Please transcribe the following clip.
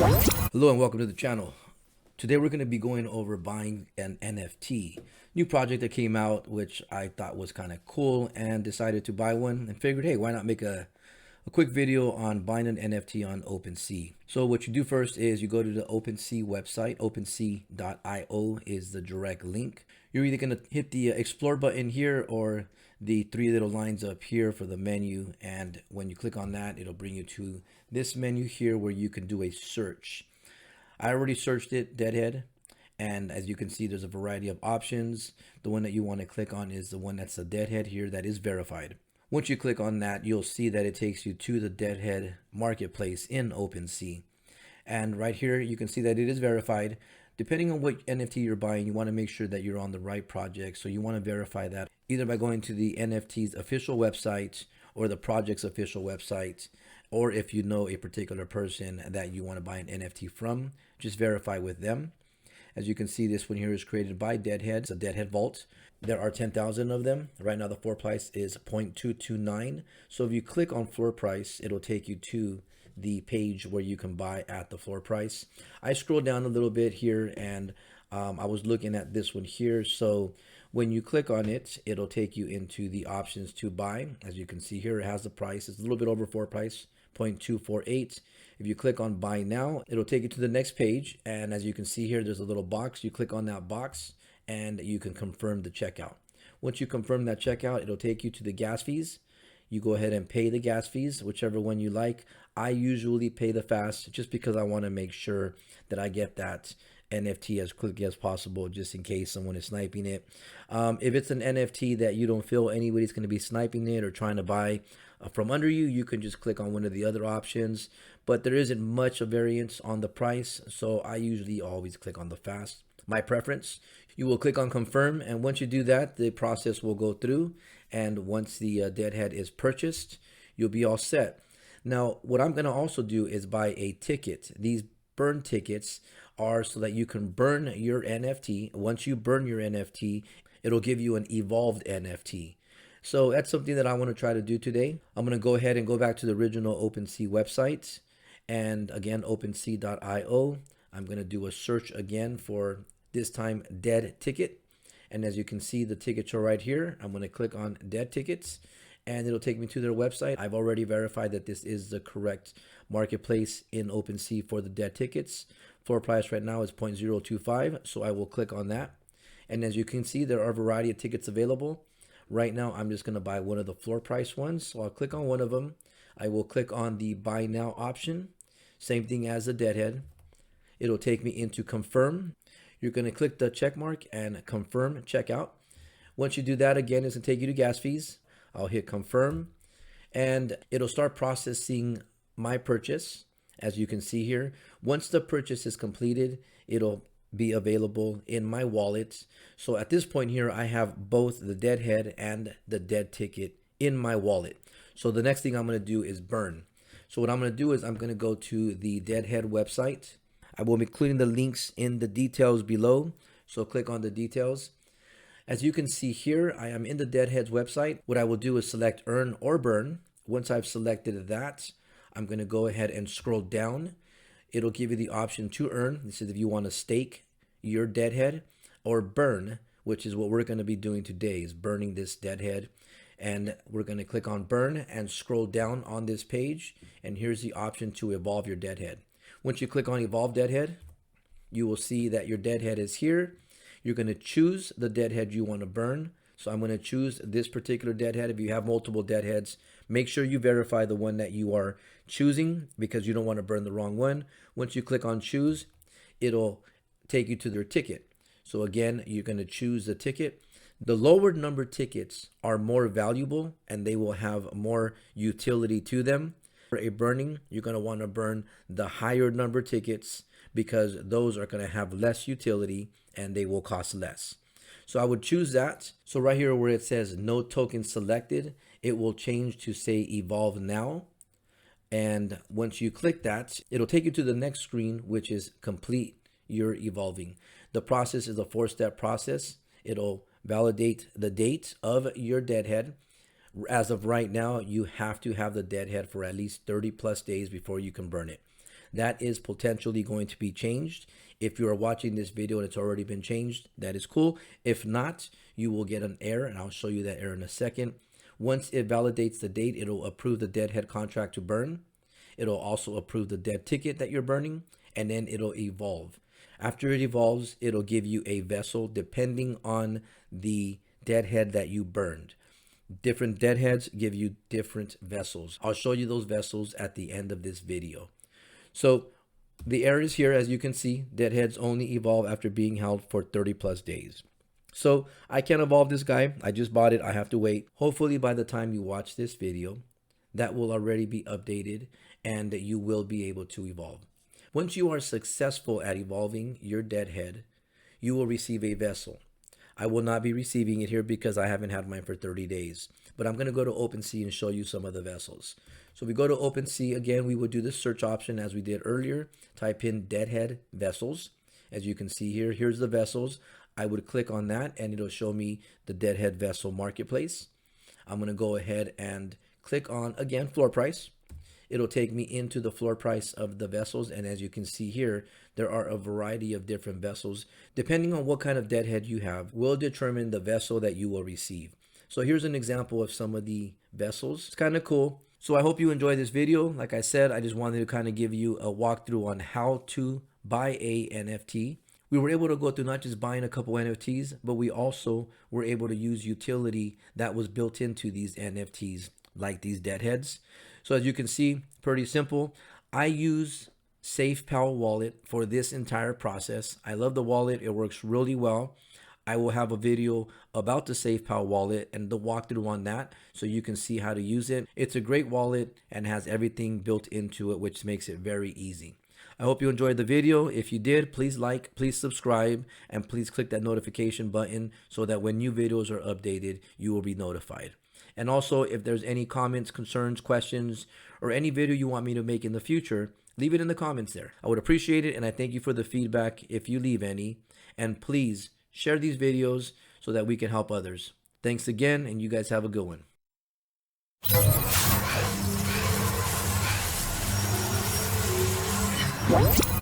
Hello and welcome to the channel. Today we're going to be going over buying an NFT. New project that came out which I thought was kind of cool and decided to buy one and figured, hey, why not make a quick video on buying an NFT on OpenSea. So what you do first is you go to the OpenSea website. OpenSea.io is the direct link. You're either going to hit the explore button here or the three little lines up here for the menu, and when you click on that, it'll bring you to this menu here where you can do a search. I already searched it, Deadhead, and as you can see, there's a variety of options. The one that you want to click on is the one that's a Deadhead here that is verified. Once you click on that, you'll see that it takes you to the Deadhead marketplace in OpenSea. And right here, you can see that it is verified. Depending on what NFT you're buying, you want to make sure that you're on the right project. So you want to verify that either by going to the NFT's official website or the project's official website, or if you know a particular person that you want to buy an NFT from, just verify with them. As you can see, this one here is created by Deadhead. It's a Deadhead vault. There are 10,000 of them. Right now, the floor price is 0.229. So if you click on floor price, it'll take you to the page where you can buy at the floor price. I scrolled down a little bit here and I was looking at this one here. So when you click on it, it'll take you into the options to buy. As you can see here, it has the price. It's a little bit over floor price, 0.248. If you click on buy now, it'll take you to the next page. And as you can see here, there's a little box. You click on that box and you can confirm the checkout. Once you confirm that checkout, it'll take you to the gas fees. You go ahead and pay the gas fees, whichever one you like. I usually pay the fast just because I want to make sure that I get that NFT as quickly as possible, just in case someone is sniping it. If it's an NFT that you don't feel anybody's going to be sniping it or trying to buy from under you, you can just click on one of the other options. But there isn't much of variance on the price, so I usually always click on the fast. My preference, you will click on confirm, and once you do that, the process will go through, and once the Deadhead is purchased, you'll be all set. Now, what I'm going to also do is buy a ticket. These burn tickets are so that you can burn your NFT. Once you burn your NFT, it'll give you an evolved NFT. So that's something that I want to try to do today. I'm going to go ahead and go back to the original OpenSea website, and again, OpenSea.io. I'm going to do a search again for this time dead ticket. And as you can see, the tickets are right here. I'm going to click on dead tickets and it'll take me to their website. I've already verified that this is the correct marketplace in OpenSea for the dead tickets. Floor price right now is 0.025. So I will click on that. And as you can see, there are a variety of tickets available. Right now, I'm just going to buy one of the floor price ones. So I'll click on one of them. I will click on the buy now option. Same thing as the Deadhead. It'll take me into confirm. You're going to click the check mark and confirm checkout. Once you do that, again, it's going to take you to gas fees. I'll hit confirm and it'll start processing my purchase. As you can see here, once the purchase is completed, it'll be available in my wallet. So at this point here, I have both the Deadhead and the dead ticket in my wallet. So the next thing I'm going to do is burn. So what I'm going to do is I'm going to go to the Deadhead website. I will be including the links in the details below. So click on the details. As you can see here, I am in the Deadheads website. What I will do is select earn or burn. Once I've selected that, I'm going to go ahead and scroll down. It'll give you the option to earn. This is if you want to stake your Deadhead, or burn, which is what we're going to be doing today, is burning this Deadhead. And we're going to click on burn and scroll down on this page. And here's the option to evolve your Deadhead. Once you click on evolve Deadhead, you will see that your Deadhead is here. You're going to choose the Deadhead you want to burn. So I'm going to choose this particular Deadhead. If you have multiple Deadheads, make sure you verify the one that you are choosing because you don't want to burn the wrong one. Once you click on choose, it'll take you to their ticket. So again, you're going to choose the ticket. The lower number tickets are more valuable and they will have more utility to them. For a burning, you're going to want to burn the higher number tickets because those are going to have less utility and they will cost less. So I would choose that. So right here where it says no token selected, it will change to say evolve now. And once you click that, it'll take you to the next screen, which is complete your evolving. The process is a 4-step process. It'll validate the date of your Deadhead. As of right now, you have to have the Deadhead for at least 30 plus days before you can burn it. that is potentially going to be changed. If you are watching this video and it's already been changed, that is cool. If not, you will get an error, and I'll show you that error in a second. Once it validates the date, it'll approve the Deadhead contract to burn. It'll also approve the dead ticket that you're burning, and then it'll evolve. After it evolves, it'll give you a vessel depending on the Deadhead that you burned. Different Deadheads give you different vessels. I'll show you those vessels at the end of this video. So the error is here, as you can see. Deadheads only evolve after being held for 30 plus days. So I can't evolve this guy. I just bought it. I have to wait. Hopefully by the time you watch this video, that will already be updated and you will be able to evolve. Once you are successful at evolving your Deadhead, you will receive a vessel. I will not be receiving it here because I haven't had mine for 30 days. But I'm going to go to OpenSea and show you some of the vessels. So we go to OpenSea. Again, we will do the search option as we did earlier. Type in Deadhead vessels. As you can see here, here's the vessels. I would click on that and it'll show me the Deadhead vessel marketplace. I'm going to go ahead and click on, again, floor price. It'll take me into the floor price of the vessels. And as you can see here, there are a variety of different vessels. Depending on what kind of Deadhead you have, will determine the vessel that you will receive. So here's an example of some of the vessels. It's kind of cool. So I hope you enjoyed this video. Like I said, I just wanted to kind of give you a walkthrough on how to buy a NFT. We were able to go through not just buying a couple NFTs, but we also were able to use utility that was built into these NFTs, like these Deadheads. So as you can see, pretty simple. I use SafePal wallet for this entire process. I love the wallet. It works really well. I will have a video about the SafePal wallet and the walkthrough on that so you can see how to use it. It's a great wallet and has everything built into it, which makes it very easy. I hope you enjoyed the video. If you did, please like, please subscribe, and please click that notification button so that when new videos are updated, you will be notified. And also, if there's any comments, concerns, questions, or any video you want me to make in the future, leave it in the comments there. I would appreciate it, and I thank you for the feedback if you leave any. And please share these videos so that we can help others. Thanks again, and you guys have a good one.